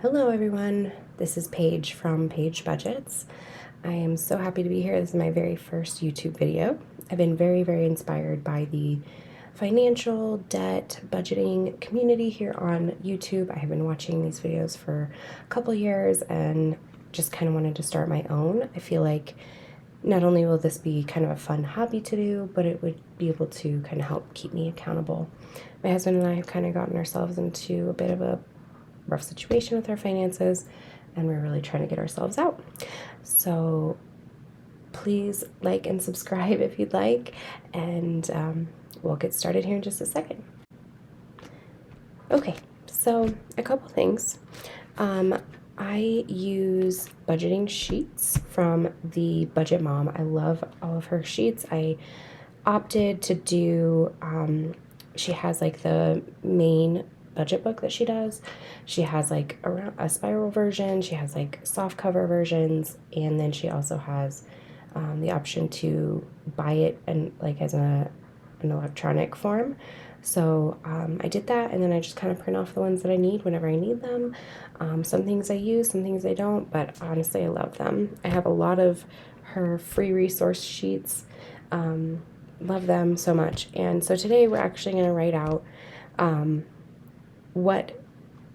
Hello everyone, this is Paige from Paige Budgets. I am so happy to be here. This is my very first YouTube video. I've been very inspired by the financial debt budgeting community here on YouTube. I have been watching these videos for a couple years and just kind of wanted to start my own. I feel like not only will this be kind of a fun hobby to do, but it would be able to kind of help keep me accountable. My husband and I have kind of gotten ourselves into a bit of a rough situation with our finances, and we're really trying to get ourselves out. So please like and subscribe if you'd like, and we'll get started here in just a second. Okay, so a couple things. I use budgeting sheets from the Budget Mom. I love all of her sheets. I opted to do, she has like the main budget book that she does. She has like a spiral version, she has like soft cover versions, and then she also has the option to buy it and like as an electronic form. So I did that, and then I just kind of print off the ones that I need whenever I need them. Some things I use, some things I don't, but honestly I love them. I have a lot of her free resource sheets. Love them so much. And so today we're actually going to write out what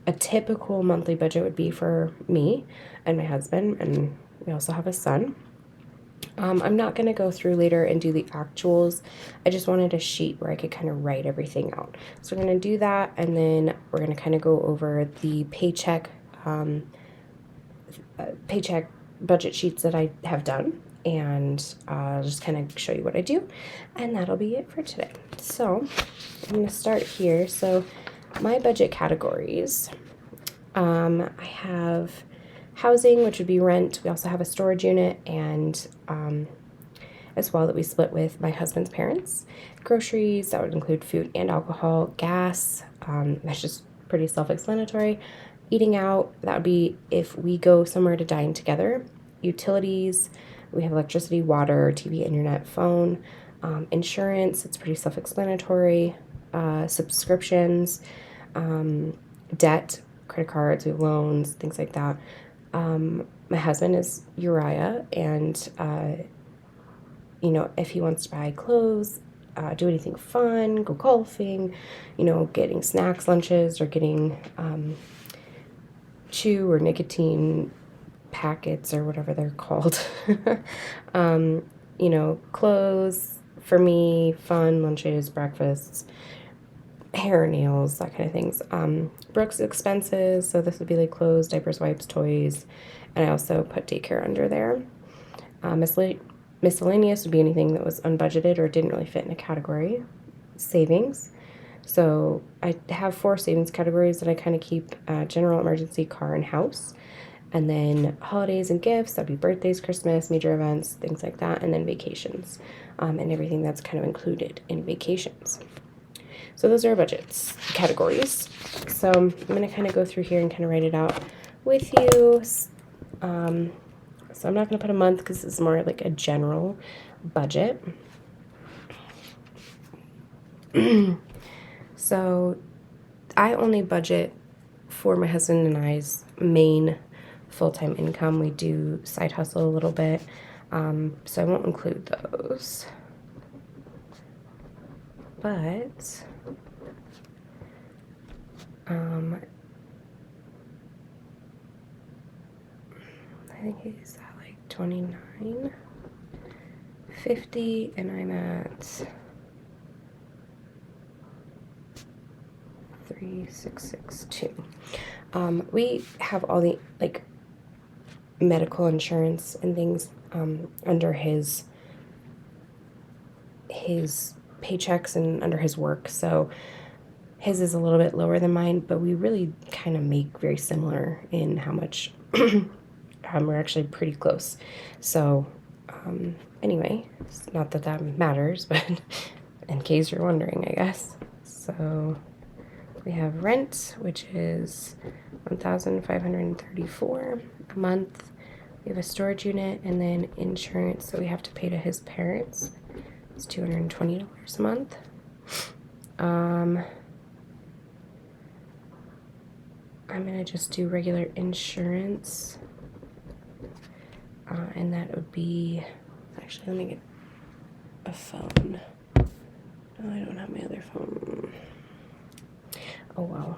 a typical monthly budget would be for me and my husband, and we also have a son. I'm not going to go through later and do the actuals. I just wanted a sheet where I could kind of write everything out. So we're going to do that, and then we're going to kind of go over the paycheck budget sheets that I have done, and I'll just kind of show you what I do, and that'll be it for today. So I'm going to start here. So my budget categories, I have housing, which would be rent. We also have a storage unit, and as well, that we split with my husband's parents. Groceries, that would include food and alcohol. Gas, that's just pretty self-explanatory. Eating out, that would be if we go somewhere to dine together. Utilities, we have electricity, water, TV, internet, phone. Insurance, it's pretty self-explanatory. Subscriptions, debt, credit cards, we have loans, things like that. My husband is Uriah, and you know, if he wants to buy clothes, do anything fun, go golfing, you know, getting snacks, lunches, or getting chew or nicotine packets or whatever they're called. You know, clothes for me, fun, lunches, breakfasts, hair, nails, that kind of things. Brooks expenses, so this would be like clothes, diapers, wipes, toys, and I also put daycare under there. Miscellaneous would be anything that was unbudgeted or didn't really fit in a category. Savings, so I have 4 savings categories that I kind of keep: general, emergency, car, and house. And then holidays and gifts, that'd be birthdays, Christmas, major events, things like that, and then vacations, and everything that's kind of included in vacations. So those are our budgets categories. So I'm going to kind of go through here and kind of write it out with you. So I'm not going to put a month because it's more like a general budget. So I only budget for my husband and I's main full-time income. We do side hustle a little bit, so I won't include those. But I think he's at like 29.50, and I'm at 3,662. We have all the like medical insurance and things under his paychecks and under his work, so his is a little bit lower than mine, but we really kind of make very similar in how much. We're actually pretty close. So anyway, it's not that that matters, but in case you're wondering, I guess. So we have rent, which is $1,534 a month. We have a storage unit, and then insurance that we have to pay to his parents. It's $220 a month. I'm going to just do regular insurance. And that would be, actually, let me get a phone. No, I don't have my other phone. Oh, wow.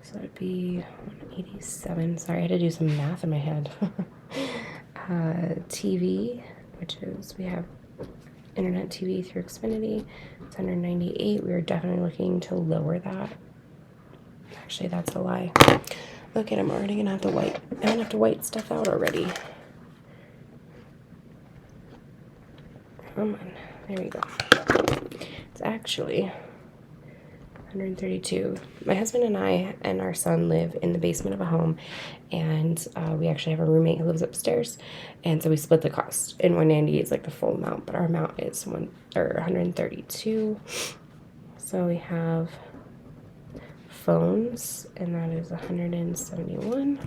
So it'd be 187. Sorry, I had to do some math in my head. TV, which is, we have internet TV through Xfinity. It's 198. We are definitely looking to lower that. Actually, that's a lie. Look at, I'm already gonna have to white. I'm gonna have to white stuff out already. Come on, there we go. It's actually 132. My husband and I and our son live in the basement of a home, and we actually have a roommate who lives upstairs, and so we split the cost. And 190 is like the full amount, but our amount is 132. So we have phones, and that is 171.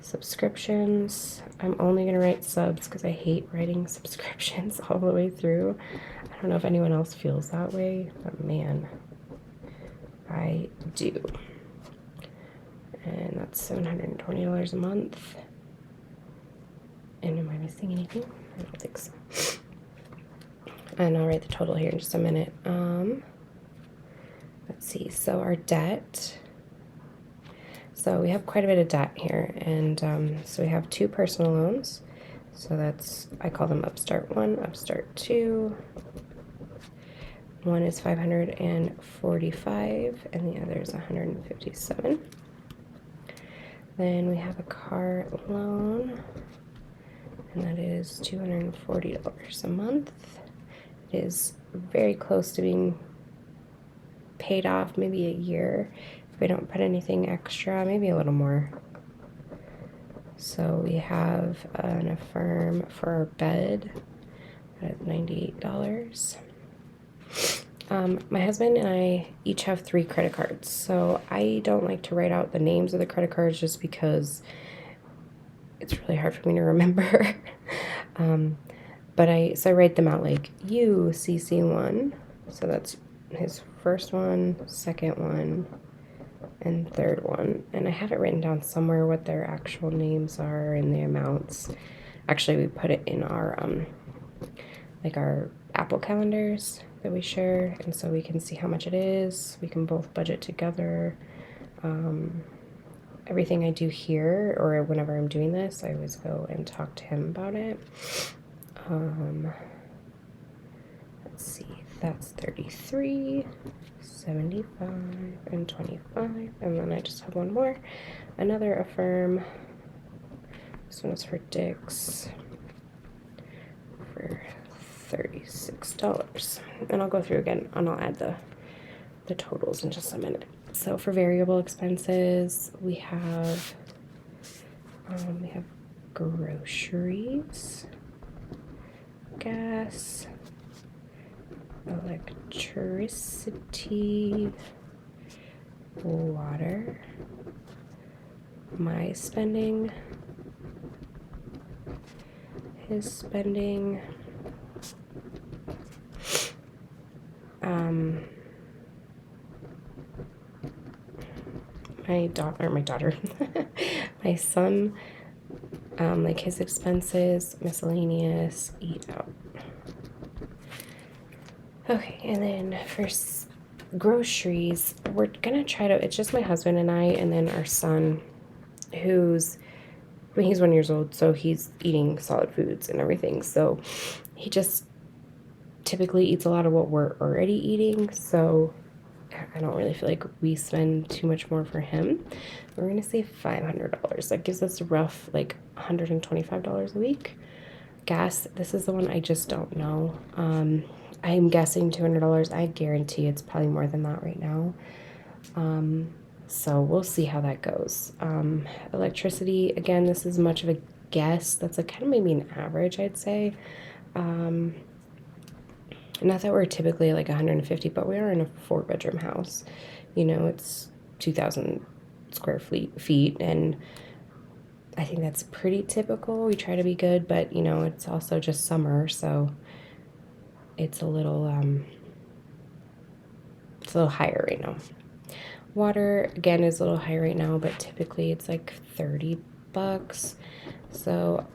Subscriptions, I'm only gonna write subs because I hate writing subscriptions all the way through. I don't know if anyone else feels that way, but man, I do. And that's $720 a month. And am I missing anything? I don't think so. And I'll write the total here in just a minute. Let's see, so our debt. So we have quite a bit of debt here, and so we have 2 personal loans. So that's, I call them Upstart 1, Upstart 2. One is 545, and the other is 157. Then we have a car loan, and that is $240 a month. It is very close to being paid off, maybe a year. If we don't put anything extra, maybe a little more. So we have an Affirm for our bed at $98. My husband and I each have 3 credit cards, so I don't like to write out the names of the credit cards just because it's really hard for me to remember. But I write them out like UCC1, so that's his first one, second one, and third one. And I have it written down somewhere what their actual names are and the amounts. Actually, we put it in our like our Apple calendars that we share, and so we can see how much it is. We can both budget together. Everything I do here, or whenever I'm doing this, I always go and talk to him about it. Let's see, that's 33, 75, and 25, and then I just have one more, another Affirm. This one is for Dick's for $36, and I'll go through again and I'll add the totals in just a minute. So for variable expenses, we have groceries, gas, electricity, water, my spending, his spending, my son, like his expenses, miscellaneous, eat out. Okay, and then for groceries, we're gonna try to, it's just my husband and I, and then our son, he's 1 year old, so he's eating solid foods and everything. So he just typically eats a lot of what we're already eating, so I don't really feel like we spend too much more for him. We're gonna say $500. That gives us a rough like $125 a week. Gas, this is the one I just don't know. I'm guessing $200. I guarantee it's probably more than that right now. So we'll see how that goes. Electricity, again, this is much of a guess. That's like kind of maybe an average, I'd say. Not that we're typically like 150, but we are in a 4-bedroom house. You know, it's 2,000 square feet, and I think that's pretty typical. We try to be good, but you know, it's also just summer, so it's a little it's a little higher right now. Water, again, is a little high right now, but typically it's like $30. So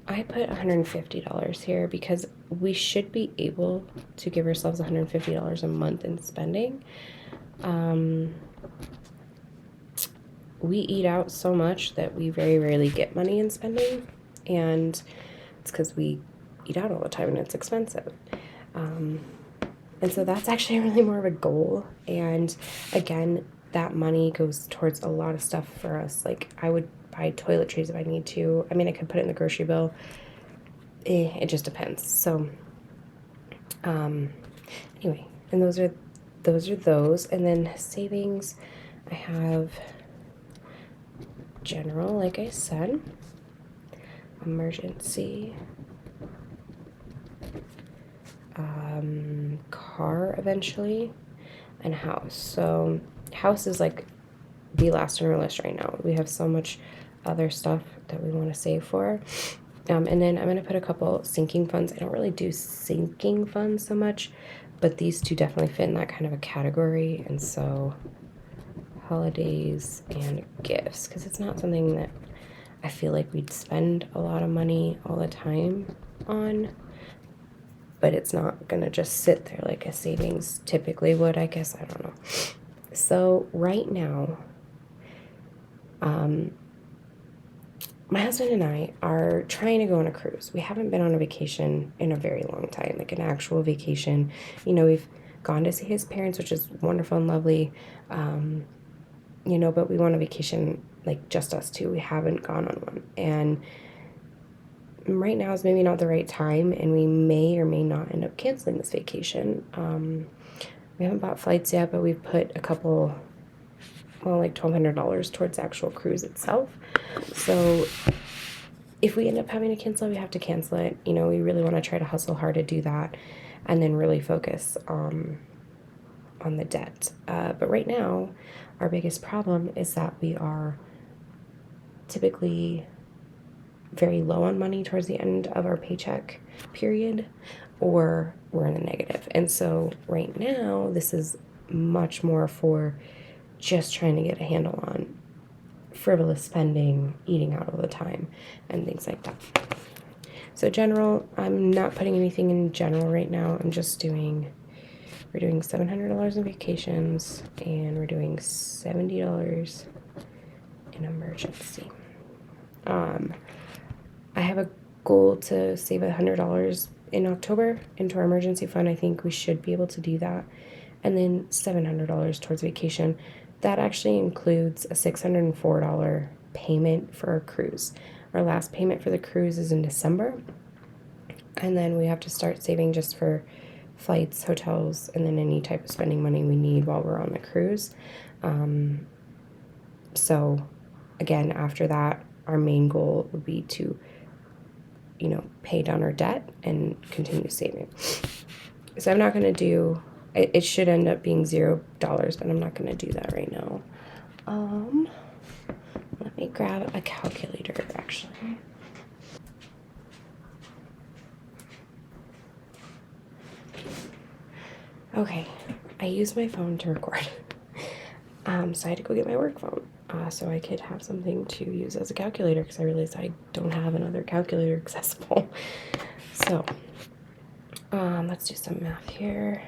I put $150 here because we should be able to give ourselves $150 a month in spending. We eat out so much that we very rarely get money in spending, and it's because we eat out all the time and it's expensive. And so that's actually really more of a goal. And again, that money goes towards a lot of stuff for us. Like I would buy toiletries if I need to. I mean, I could put it in the grocery bill. It just depends. So anyway, and those are those. And then savings, I have general, like I said, emergency, car eventually, and house. So house is like the last on our list right now. We have so much other stuff that we want to save for. And then I'm going to put a couple sinking funds. I don't really do sinking funds so much, but these two definitely fit in that kind of a category. And so holidays and gifts, because it's not something that I feel like we'd spend a lot of money all the time on, but it's not gonna just sit there like a savings typically would, I guess. I don't know. So right now, my husband and I are trying to go on a cruise. We haven't been on a vacation in a very long time, like an actual vacation. You know, we've gone to see his parents, which is wonderful and lovely. You know, but we want a vacation like just us two. We haven't gone on one. And right now is maybe not the right time, and we may or may not end up canceling this vacation. We haven't bought flights yet, but we've put a couple, well, like $1,200 towards the actual cruise itself. So if we end up having to cancel it, we have to cancel it. You know, we really want to try to hustle hard to do that and then really focus on the debt. But right now, our biggest problem is that we are typically very low on money towards the end of our paycheck period, or we're in the negative. And so right now, this is much more for just trying to get a handle on frivolous spending, eating out all the time, and things like that. So general, I'm not putting anything in general right now. I'm just doing, we're doing $700 in vacations, and we're doing $70 in emergency. I have a goal to save $100 in October into our emergency fund. I think we should be able to do that. And then $700 towards vacation. That actually includes a $604 payment for our cruise. Our last payment for the cruise is in December. And then we have to start saving just for flights, hotels, and then any type of spending money we need while we're on the cruise. So again, after that, our main goal would be to, you know, pay down our debt and continue saving. So I'm not going to do, it should end up being $0, but I'm not going to do that right now. Let me grab a calculator, actually. Okay, I used my phone to record. So I had to go get my work phone so I could have something to use as a calculator, because I realized I don't have another calculator accessible. So let's do some math here.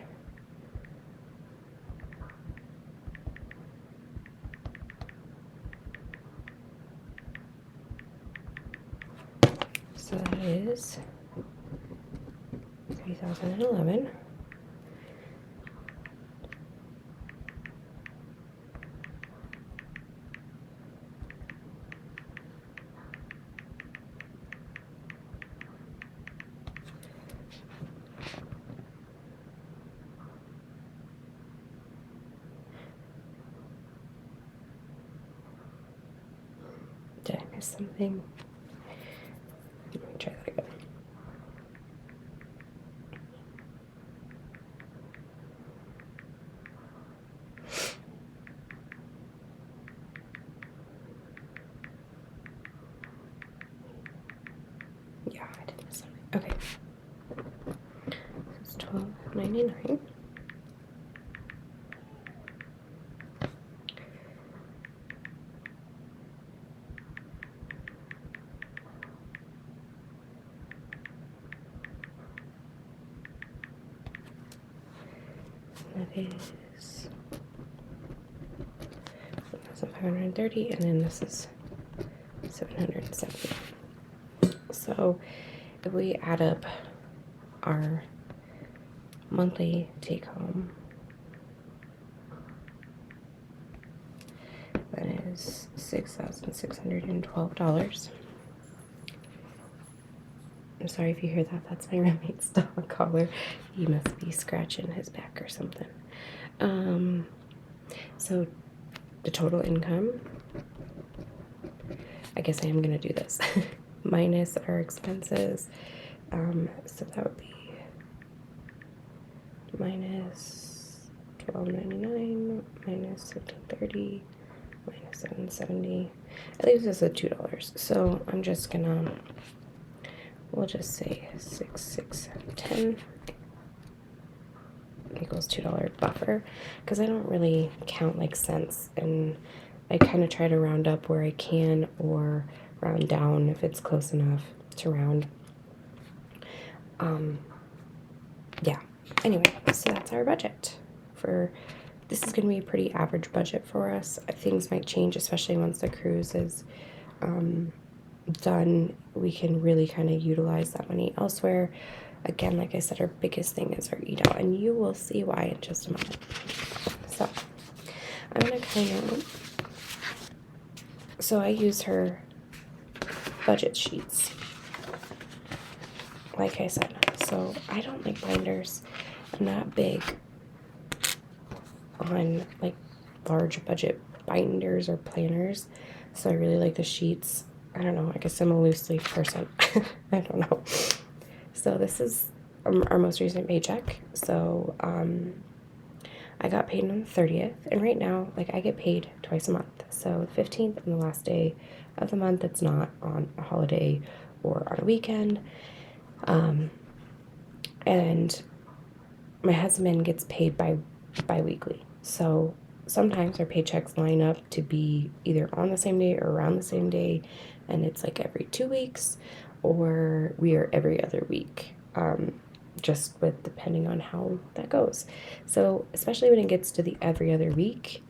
So that is 3011. Did I miss something? Let me try that again. Yeah, I did miss something. Okay. It's $12.99. That is 1,530, and then this is 770. So if we add up our monthly take home, that is $6,612. I'm sorry if you hear that. That's my roommate's dog collar. He must be scratching his back or something. So the total income, I guess I am going to do this, minus our expenses. So that would be minus $12.99, minus $15.30, minus $7.70. It leaves us at $2. So I'm just gonna, we'll just say 6, 6, 10 equals $2 buffer, because I don't really count like cents, and I kind of try to round up where I can or round down if it's close enough to round. Yeah, anyway, so that's our budget for this. Is going to be a pretty average budget for us. Things might change, especially once the cruise is done. We can really kind of utilize that money elsewhere. Again, like I said, our biggest thing is our eat out, and you will see why in just a moment. So I'm going to kind of, so I use her budget sheets, like I said. So I don't like binders. I'm not big on like large budget binders or planners, so I really like the sheets. I don't know, I guess I'm a loose leaf person. I don't know. So this is our most recent paycheck. So I got paid on the 30th, and right now, like, I get paid twice a month. So the 15th and the last day of the month. It's not on a holiday or on a weekend. And my husband gets paid bi-weekly. So sometimes our paychecks line up to be either on the same day or around the same day, and it's like every 2 weeks, or we are every other week, just with depending on how that goes. So especially when it gets to the every other week,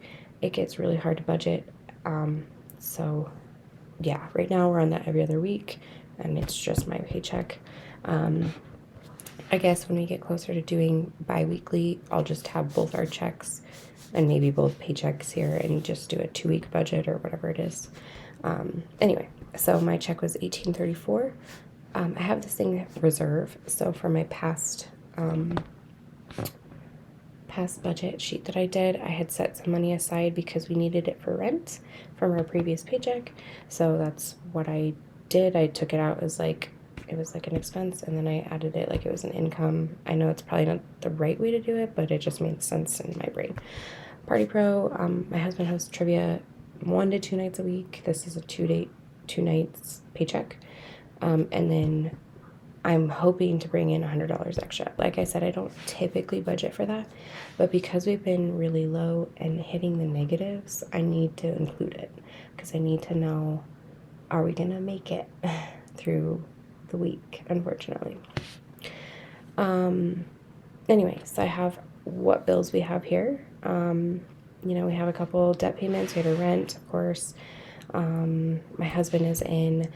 it gets really hard to budget. So yeah, right now we're on that every other week, and it's just my paycheck. I guess when we get closer to doing bi-weekly, I'll just have both our checks and maybe both paychecks here and just do a 2-week budget or whatever it is. Anyway, so my check was $18.34. I have this thing reserve. So for my past budget sheet that I did, I had set some money aside because we needed it for rent from our previous paycheck. So that's what I did. I took it out as like, it was like an expense, and then I added it like it was an income. I know it's probably not the right way to do it, but it just made sense in my brain. Party Pro, my husband hosts trivia 1 to 2 nights a week. This is a 2 nights paycheck. And then I'm hoping to bring in $100 extra. Like I said, I don't typically budget for that, but because we've been really low and hitting the negatives, I need to include it because I need to know, are we gonna make it through the week, unfortunately. Anyway, so I have what bills we have here. You know, we have a couple debt payments. We had a rent, of course. My husband is in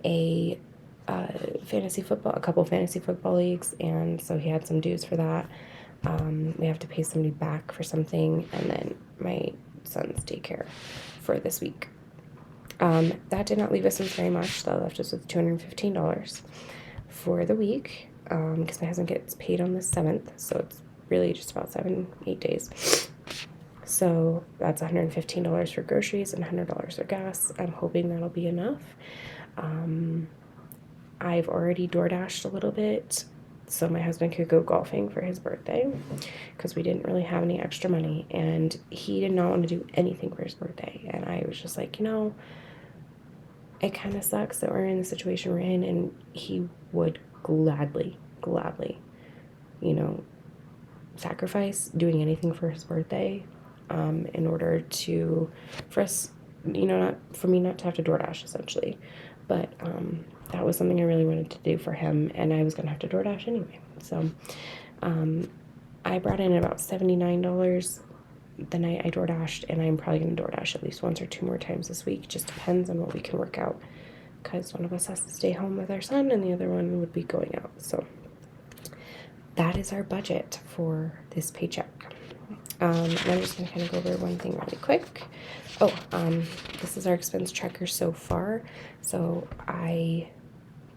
a couple fantasy football leagues, and so he had some dues for that. We have to pay somebody back for something, and then my son's daycare for this week. That did not leave us with very much. That left us with $215 for the week, because my husband gets paid on the 7th, so it's really just about 7-8 days. So that's $115 for groceries and $100 for gas. I'm hoping that'll be enough. I've already DoorDashed a little bit so my husband could go golfing for his birthday, because we didn't really have any extra money, and he did not want to do anything for his birthday. And I was just like, you know, it kind of sucks that we're in the situation we're in, and he would gladly, you know, sacrifice doing anything for his birthday, in order to, for us, you know, not for me not to have to DoorDash essentially. But that was something I really wanted to do for him, and I was gonna have to DoorDash anyway. So I brought in about $79 the night I DoorDashed, and I'm probably going to DoorDash at least once or two more times this week. Just depends on what we can work out, because one of us has to stay home with our son and the other one would be going out. So that is our budget for this paycheck. And I'm just going to kind of go over one thing really quick. Oh, this is our expense tracker so far. So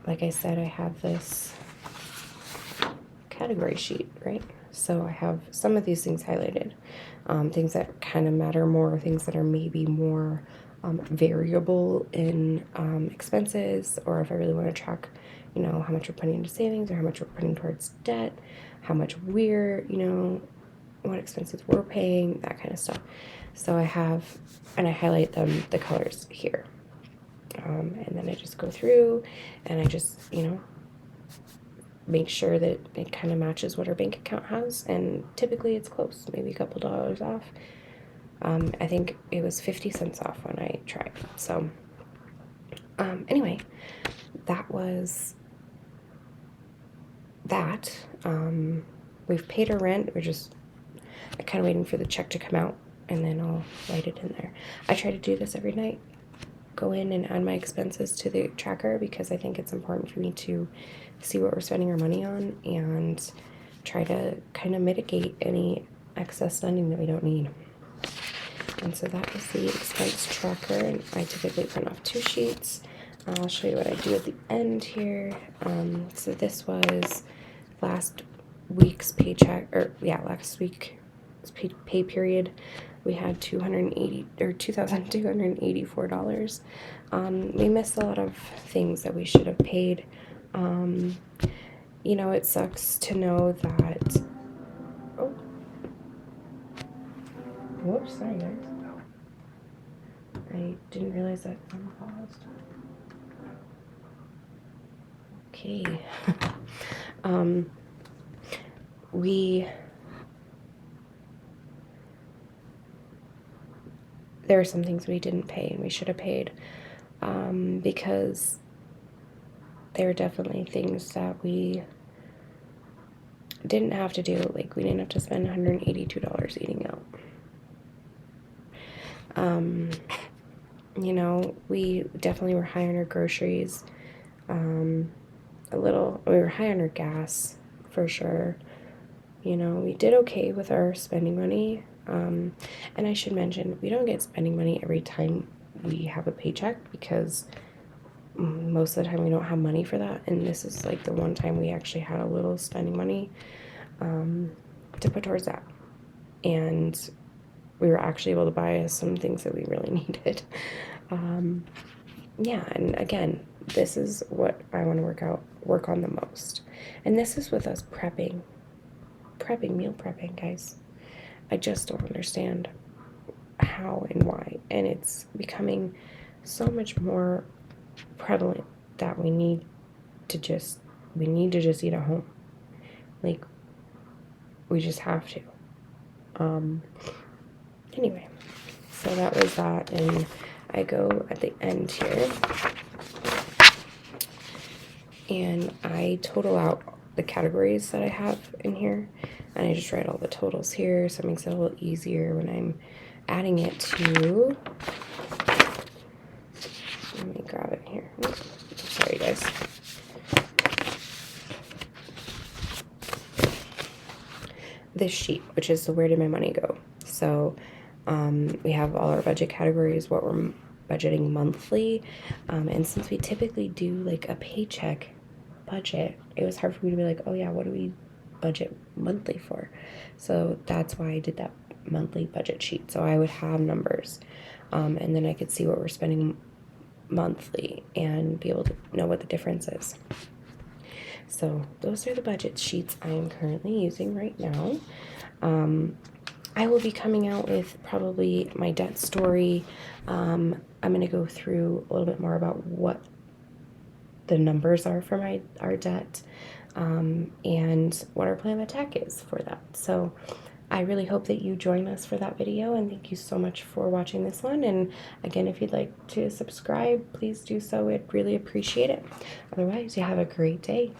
like I said, I have this category sheet, right? So I have some of these things highlighted, things that kind of matter more, things that are maybe more variable in expenses, or if I really want to track, you know, how much we're putting into savings or how much we're putting towards debt, how much we're, you know, what expenses we're paying, that kind of stuff. So I have, and I highlight them, the colors here. And then I just go through and I just, you know, make sure that it kind of matches what our bank account has, and typically it's close, maybe a couple dollars off. I think it was 50 cents off when I tried. So anyway, that was that. We've paid our rent. We're just kind of waiting for the check to come out, and then I'll write it in there. I try to do this every night, go in and add my expenses to the tracker, because I think it's important for me to see what we're spending our money on and try to kind of mitigate any excess spending that we don't need. And so that is the expense tracker, and I typically print off 2 sheets. I'll show you what I do at the end here. So this was last week's paycheck, or yeah, last week's pay period. We had $2,284. We missed a lot of things that we should have paid. You know, it sucks to know that. Oh, whoops, sorry guys. I didn't realize that I'm paused. Okay. There were some things we didn't pay and we should have paid, because there are definitely things that we didn't have to do. Like, we didn't have to spend $182 eating out. You know, we definitely were high on our groceries. We were high on our gas, for sure. You know, we did okay with our spending money. And I should mention, we don't get spending money every time we have a paycheck, because most of the time we don't have money for that. And this is like the one time we actually had a little spending money to put towards that. And we were actually able to buy us some things that we really needed. Yeah, and again, this is what I want to work on the most. And this is with us meal prepping, guys. I just don't understand how and why. And it's becoming so much more prevalent that we need to just eat at home. Like, we just have to. Anyway, so that was that, and I go at the end here and I total out the categories that I have in here, and I just write all the totals here, so it makes it a little easier when I'm adding it to, let me grab it here. Sorry guys. This sheet, which is the where did my money go. So we have all our budget categories, what we're budgeting monthly, and since we typically do like a paycheck budget, it was hard for me to be like, oh yeah, what do we budget monthly for? So that's why I did that monthly budget sheet, so I would have numbers, and then I could see what we're spending monthly and be able to know what the difference is. So those are the budget sheets I am currently using right now. I will be coming out with probably my debt story. I'm going to go through a little bit more about what the numbers are for our debt, and what our plan of attack is for that. So I really hope that you join us for that video, and thank you so much for watching this one. And again, if you'd like to subscribe, please do so. I'd really appreciate it. Otherwise, you have a great day.